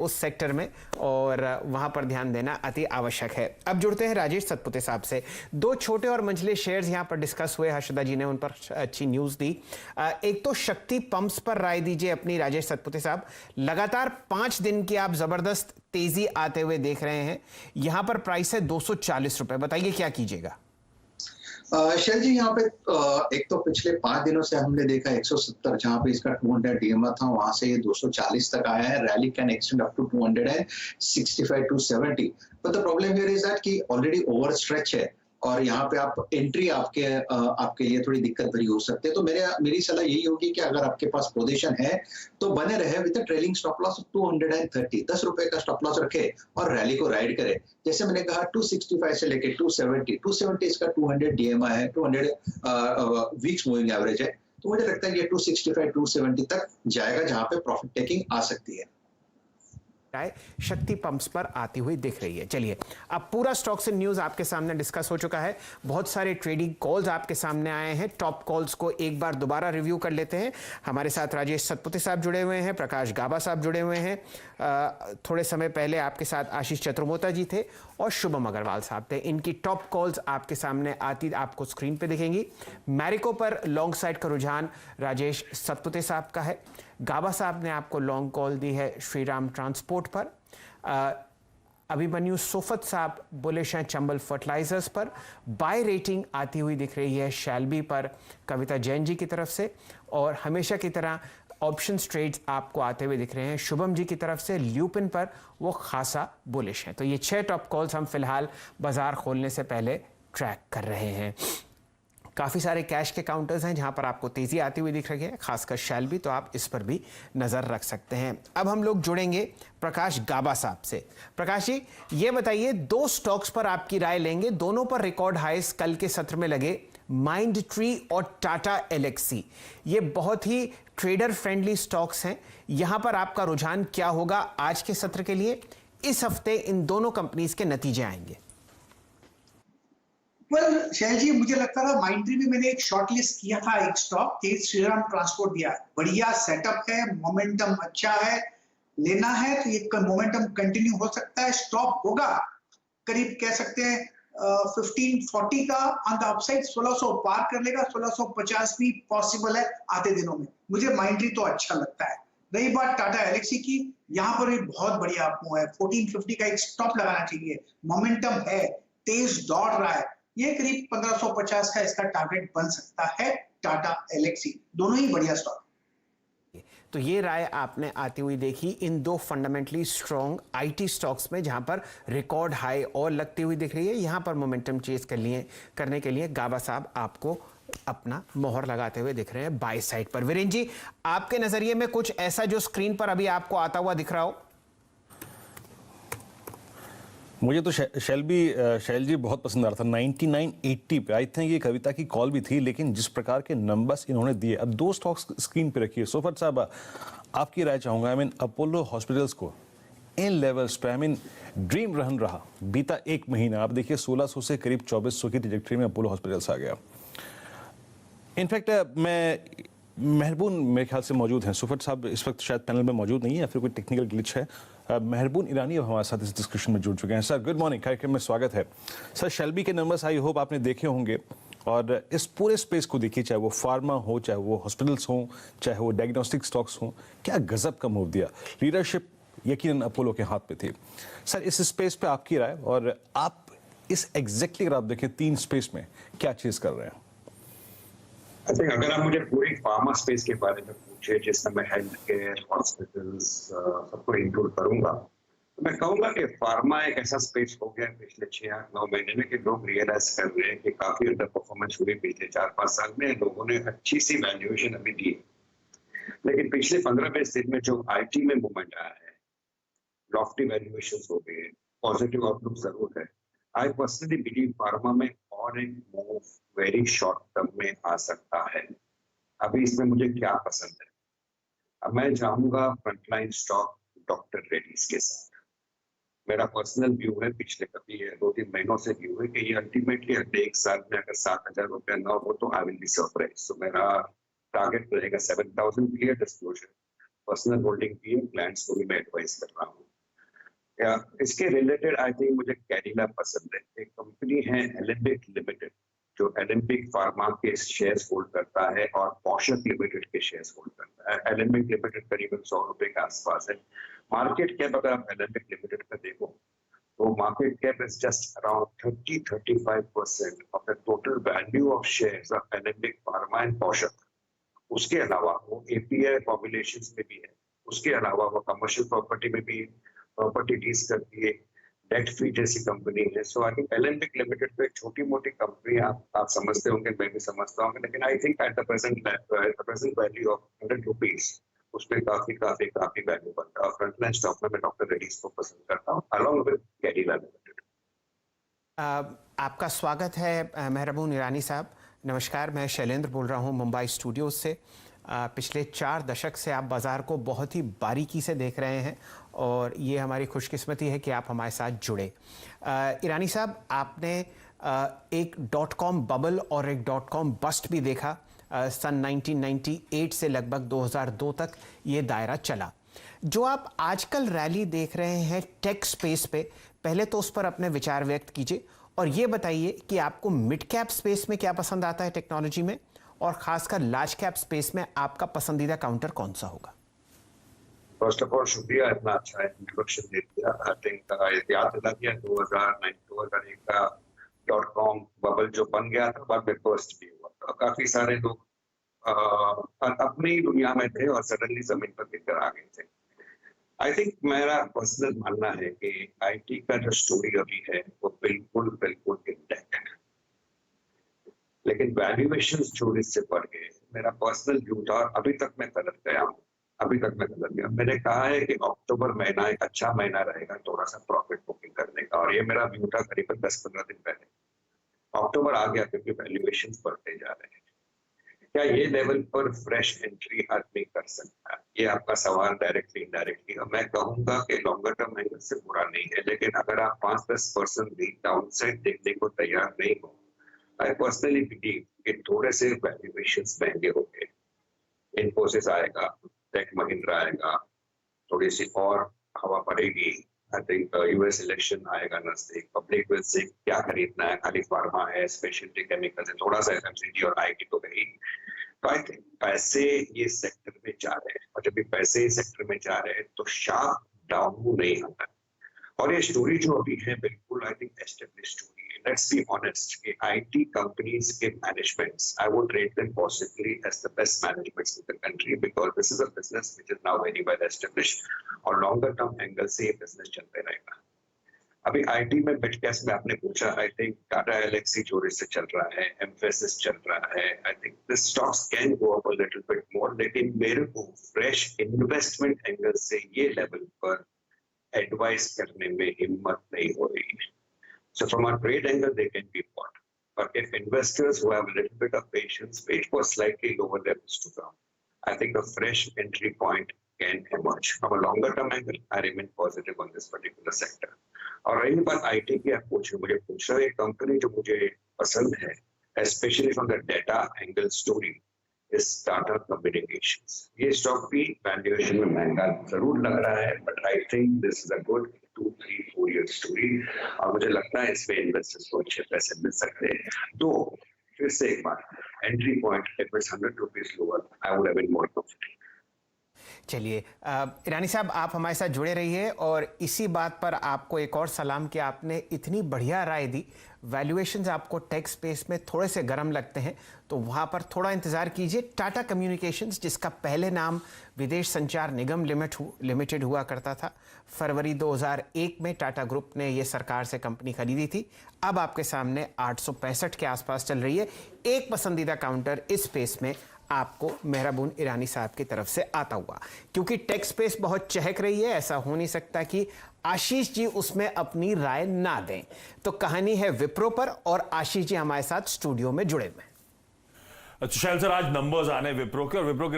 उस सेक्टर में, और वहां पर ध्यान देना अति आवश्यक है। अब जुड़ते हैं राजेश सतपुते साहब से। दो छोटे और मंझले शेयर्स यहां पर डिस्कस हुए, हर्षदा जी ने उन पर अच्छी न्यूज दी। एक तो शक्ति पंप्स पर राय दीजिए अपनी, राजेश सतपुते साहब। लगातार 5 दिन की आप जबरदस्त तेजी आते हुए देख रहे हैं, यहां पर प्राइस है 240 रुपए, बताइए क्या कीजिएगा। शैल जी, यहाँ पे एक तो पिछले 5 दिनों से हमने देखा 170 जहाँ पे इसका 200 डीएमए था, वहां से ये 240 तक आया है। Rally can extend up to 265 to 70, but the problem here is that कि ऑलरेडी ओवर स्ट्रेच है और यहाँ पे आप एंट्री आपके लिए थोड़ी दिक्कत भरी हो सकती है। तो मेरी सलाह यही होगी कि अगर आपके पास पोजीशन है तो बने रहे विद ट्रेलिंग स्टॉप लॉस 230, 10 रुपए का स्टॉप लॉस रखे और रैली को राइड करे। जैसे मैंने कहा 265 से लेके 270 इसका 200 डीएमए है, 200 वीक्स मूविंग एवरेज है। तो मुझे लगता है कि 265 270 तक जाएगा, जहां पे प्रॉफिट टेकिंग आ सकती है। शक्ति पंप्स पर आती हुई दिख रही है। चलिए, अब पूरा स्टॉक्स इन न्यूज आपके सामने डिस्कस हो चुका है, बहुत सारे ट्रेडिंग कॉल्स आपके सामने आए हैं। टॉप कॉल्स को एक बार दोबारा रिव्यू कर लेते हैं। हमारे साथ राजेश सतपुते साहब जुड़े हुए हैं, प्रकाश गाबा साहब जुड़े हुए हैं, थोड़े समय पहले आपके साथ आशीष चतुर्मोता जी थे और शुभम अग्रवाल साहब थे। इनकी टॉप कॉल्स आपके सामने आती आपको स्क्रीन पे दिखेंगी। मैरिको पर लॉन्ग साइड का रुझान राजेश सतपुते साहब का है। गाबा साहब ने आपको लॉन्ग कॉल दी है श्रीराम ट्रांसपोर्ट पर। अभिमन्यु सोफत साहब बुलिश हैं चंबल फर्टिलाइजर्स पर। बाय रेटिंग आती हुई दिख रही है शैल्बी पर कविता जैन जी की तरफ से, और हमेशा की तरह ऑप्शंस ट्रेड्स आपको आते हुए दिख रहे हैं शुभम जी की तरफ से। ल्यूपिन पर वो खासा बुलिश हैं। तो ये 6 टॉप कॉल्स हम फिलहाल बाजार खोलने से पहले ट्रैक कर रहे हैं। काफ़ी सारे कैश के काउंटर्स हैं जहां पर आपको तेज़ी आती हुई दिख रही है, खासकर शैल्बी, तो आप इस पर भी नज़र रख सकते हैं। अब हम लोग जुड़ेंगे प्रकाश गाबा साहब से। प्रकाश जी, ये बताइए, 2 स्टॉक्स पर आपकी राय लेंगे, दोनों पर रिकॉर्ड हाइस कल के सत्र में लगे, माइंड ट्री और टाटा एलेक्सी। ये बहुत ही ट्रेडर फ्रेंडली स्टॉक्स हैं, यहां पर आपका रुझान क्या होगा आज के सत्र के लिए? इस हफ्ते इन दोनों कंपनीज के नतीजे आएंगे। शैल जी, मुझे लगता था माइंड्री में मैंने एक शॉर्ट लिस्ट किया था, एक स्टॉक तेज श्रीराम ट्रांसपोर्ट दिया। बढ़िया सेटअप है, मोमेंटम अच्छा है, लेना है तो ये मोमेंटम कंटिन्यू हो सकता है। स्टॉप होगा करीब कह सकते हैं 1540 का ऑन द अपसाइड, 1600 पार कर लेगा, 1650 भी पॉसिबल है आते दिनों में। मुझे माइंड्री तो अच्छा लगता है। रही बात टाटा एलेक्सी की, यहाँ पर भी बहुत बढ़िया मूव है। 1450 का एक स्टॉप लगाना चाहिए, मोमेंटम है, तेज दौड़ रहा है, ये करीब 1550 का इसका टारगेट बन सकता है। टाटा एलेक्सी दोनों ही बढ़िया स्टॉक। तो ये राय आपने आती हुई देखी इन 2 फंडामेंटली स्ट्रॉन्ग आईटी स्टॉक्स में, जहां पर रिकॉर्ड हाई और लगती हुई दिख रही है। यहां पर मोमेंटम चेज करने के लिए गाबा साहब आपको अपना मोहर लगाते हुए दिख रहे हैं बाय साइड पर। वीरेंद्र जी, आपके नजरिए में कुछ ऐसा जो स्क्रीन पर अभी आपको आता हुआ दिख रहा हो? मुझे तो शैल जी बहुत पसंद आ रहा था 9980 पे। आई थिंक ये कविता की कॉल भी थी, लेकिन जिस प्रकार के नंबर्स इन्होंने दिए। अब 2 स्टॉक्स स्क्रीन पे रखिए। सोफत साहब, आपकी राय चाहूंगा। अपोलो हॉस्पिटल्स को इन लेवल्स पे ड्रीम रन रहा बीता 1 महीना। आप देखिए 1600 से करीब 2400 की ट्रैजेक्टरी में अपोलो हॉस्पिटल्स आ गया। इनफैक्ट मेहरबून मेरे ख्याल से मौजूद हैं। सुफत साहब इस वक्त शायद पैनल में मौजूद नहीं है या फिर कोई टेक्निकल ग्लिच है। मेहरबून ईरानी अब हमारे साथ इस डिस्कशन में जुड़ चुके हैं। सर गुड मॉर्निंग, कार्यक्रम में स्वागत है। सर, शैल्बी के नंबर्स आई होप आपने देखे होंगे, और इस पूरे स्पेस को देखिए, चाहे वो फार्मा हो, चाहे वो हॉस्पिटल्स हो, चाहे वो डायग्नोस्टिक स्टॉक्स हो, क्या गजब का मूव दिया। लीडरशिप यकीनन अपोलो के हाथ पे थी। सर, इस स्पेस पे आपकी राय, और आप इस एग्जैक्टली अगर आप देखें 3 स्पेस में क्या चीज कर रहे हैं? आई थिंक अगर आप मुझे पूरी फार्मा स्पेस के बारे में पूछे, जिसमें मैं हेल्थ केयर, हॉस्पिटल्स सबको इंक्लूड करूंगा, तो मैं कहूंगा कि फार्मा एक ऐसा स्पेस हो गया पिछले 6-8-9 महीने में कि लोग रियलाइज कर रहे हैं कि काफी अंडर परफॉर्मेंस हुई पिछले 4-5 साल में। लोगों ने अच्छी सी वैल्यूएशन अभी दी, लेकिन पिछले 15-20 दिन में जो आईटी में मूवमेंट आया है, लॉफ्टी वैल्यूएशंस हो गए, पॉजिटिव आउटलुक जरूर है। आई पर्सनली बिलीव फार्मा में और एक मूव वेरी शॉर्ट टर्म में आ सकता है। अभी इसमें मुझे क्या पसंद है, अब मैं जाऊंगा फ्रंटलाइन स्टॉक डॉक्टर रेड्डीज के साथ। मेरा पर्सनल व्यू है, पिछले कभी 2-3 महीनों से व्यू है कि ये अल्टीमेटली अगले 1 साल में अगर 7000 रुपया ना हो तो आई विल बी सरप्राइज। तो मेरा टारगेट रहेगा 7000, क्लियर डिस्क्लोजर, पर्सनल होल्डिंग भी है, क्लाइंट्स को भी मैं एडवाइस कर रहा हूँ। या इसके रिलेटेड आई थिंक मुझे कैडिला पसंद है। एक कंपनी है एलेंबिक लिमिटेड, जो एलेंबिक फार्मा के शेयर्स होल्ड करता है और पोषक लिमिटेड के शेयर्स होल्ड करता है। एलेंबिक लिमिटेड करीबन 100 रुपए के आसपास है। मार्केट कैप अगर आप एलेंबिक लिमिटेड का देखो तो market cap is just around 30-35% of the total value of shares of Alembic pharma and पोषक। उसके अलावा वो एपीआई फॉर्मुलेशंस में भी है, उसके अलावा वो कमर्शियल प्रॉपर्टी में भी प्रॉपर्टी डील्स करती है, डेट फ्री जैसी कंपनी है। सो आई थिंक एलेंबिक लिमिटेड तो एक छोटी मोटी कंपनी आप समझते होंगे, मैं भी समझता हूँ, लेकिन I think at the present value of 100 rupees उसमें काफी वैल्यू बनता है। और फ्रंटलाइन स्टॉक में मैं डॉक्टर रेड्डीज को पसंद करता हूँ अलॉन्ग विद कैडिला लिमिटेड। आपका स्वागत है मेहरबून ईरानी साहब। नमस्कार, मैं शैलेंद्र बोल रहा हूँ मुंबई स्टूडियोज से। पिछले 4 दशक से आप बाज़ार को बहुत ही बारीकी से देख रहे हैं और ये हमारी खुशकिस्मती है कि आप हमारे साथ जुड़े। ईरानी साहब, आपने एक .com बबल और एक .com बस्ट भी देखा। सन 1998 से लगभग 2002 तक ये दायरा चला। जो आप आजकल रैली देख रहे हैं टेक स्पेस पे, पहले तो उस पर अपने विचार व्यक्त कीजिए और ये बताइए कि आपको मिड कैप स्पेस में क्या पसंद आता है टेक्नोलॉजी में, और खासकर लार्ज कैप स्पेस में आपका पसंदीदा काउंटर कौन सा होगा? फर्स्ट ऑफ ऑल शुक्रिया, इतना अच्छा इंट्रोडक्शन दे दिया। आई थिंक याद दिला दिया 2001 का .com बबल जो बन गया था, बाद में बर्स्ट भी हुआ था। काफी सारे लोग अपनी दुनिया में थे और सडनली जमीन पर गिरकर आ गए थे। आई थिंक मेरा पर्सनल मानना है कि आईटी का जो स्टोरी अभी है वो बिल्कुल इंटैक्ट है, लेकिन वैल्यूएशन जो इससे बढ़ गए। मेरा पर्सनल व्यू था, अभी तक मैं गलत गया। मैंने कहा है कि अक्टूबर महीना एक अच्छा महीना रहेगा थोड़ा सा प्रॉफिट बुकिंग करने का, और ये मेरा व्यू था करीबन 10-15 दिन पहले। अक्टूबर आ गया क्योंकि वैल्यूएशन बढ़ते जा रहे हैं। क्या ये लेवल पर फ्रेश एंट्री आदमी कर सकता है? ये आपका सवाल डायरेक्टली इनडायरेक्टली। मैं कहूंगा कि लॉन्गर टर्म एंगल से बुरा नहीं है, लेकिन अगर आप 5-10% भी डाउनसाइड देखने को तैयार नहीं हो, आई पर्सनली बिलीव कि थोड़े से वैल्यूएशंस महंगे होंगे। इन्फोसिस आएगा, टेक महिंद्रा आएगा, थोड़ी सी और हवा पड़ेगी। आई थिंक यूएस इलेक्शन आएगा नजदीक, पब्लिक विल से क्या खरीदना है, खाली फार्मा है, स्पेशलिटी केमिकल्स है, थोड़ा सा एफएमसीजी और आईटी तो गई। तो आई थिंक पैसे ये सेक्टर में जा रहे हैं, और जब भी पैसे इस सेक्टर में जा रहे हैं तो शार्प डाउन नहीं आता। और ये स्टोरी जो अभी है बिल्कुल आई थिंक एस्टेब्लिश्ड स्टोरी है। लेट्स बी ऑनेस्ट कि आईटी कंपनीज के managements, I would rate them possibly as the best managements in the country, because this is a business which is now very well established, और longer term angle से ये business चलते रहेगा। अभी IT में mid cap में आपने पूछा, आई थिंक टाटा एलेक्सी जोर से चल रहा है, एम्फेसिस चल रहा है। I think this stocks can go up a little bit more, लेकिन मेरे को फ्रेश इन्वेस्टमेंट एंगल से ये लेवल पर एडवाइस करने में हिम्मत नहीं हो रही है। So from a trade angle, they can be bought. But if investors who have a little bit of patience wait for slightly lower levels to come, I think a fresh entry point can emerge. From a longer term angle, I remain positive on this particular sector. और रही बात IT की, आप मुझे पूछ रहे, एक company जो मुझे पसंद है, especially from the data angle story, is Tata Communications. ये स्टॉक भी वैल्यूएशन में महंगा जरूर लग रहा है, but I think this is a good 2-3-4 year story, और मुझे लगता है इसमें इन्वेस्टर्स को अच्छे पैसे मिल सकते हैं। तो फिर से एक बार, entry point if it's 100 rupees lower, I would have been more comfortable. चलिए ईरानी साहब, आप हमारे साथ जुड़े रहिए, और इसी बात पर आपको एक और सलाम कि आपने इतनी बढ़िया राय दी। वैल्यूएशंस आपको टेक स्पेस में थोड़े से गर्म लगते हैं तो वहाँ पर थोड़ा इंतज़ार कीजिए। टाटा कम्युनिकेशंस, जिसका पहले नाम विदेश संचार निगम लिमिटेड हुआ करता था, फरवरी 2001 में टाटा ग्रुप ने ये सरकार से कंपनी खरीदी थी। अब आपके सामने 865 के आसपास चल रही है। एक पसंदीदा काउंटर इस स्पेस में आपको मेहरबून ईरानी साहब की तरफ से आता हुआ, क्योंकि टेक स्पेस बहुत चहक रही है, ऐसा हो नहीं सकता कि आशीष जी उसमें अपनी राय ना दें। तो कहानी है विप्रो पर, और आशीष जी हमारे साथ स्टूडियो में जुड़े हुए हैं। अच्छा शैल सर, आज नंबर्स आने विप्रो के, और विप्रो के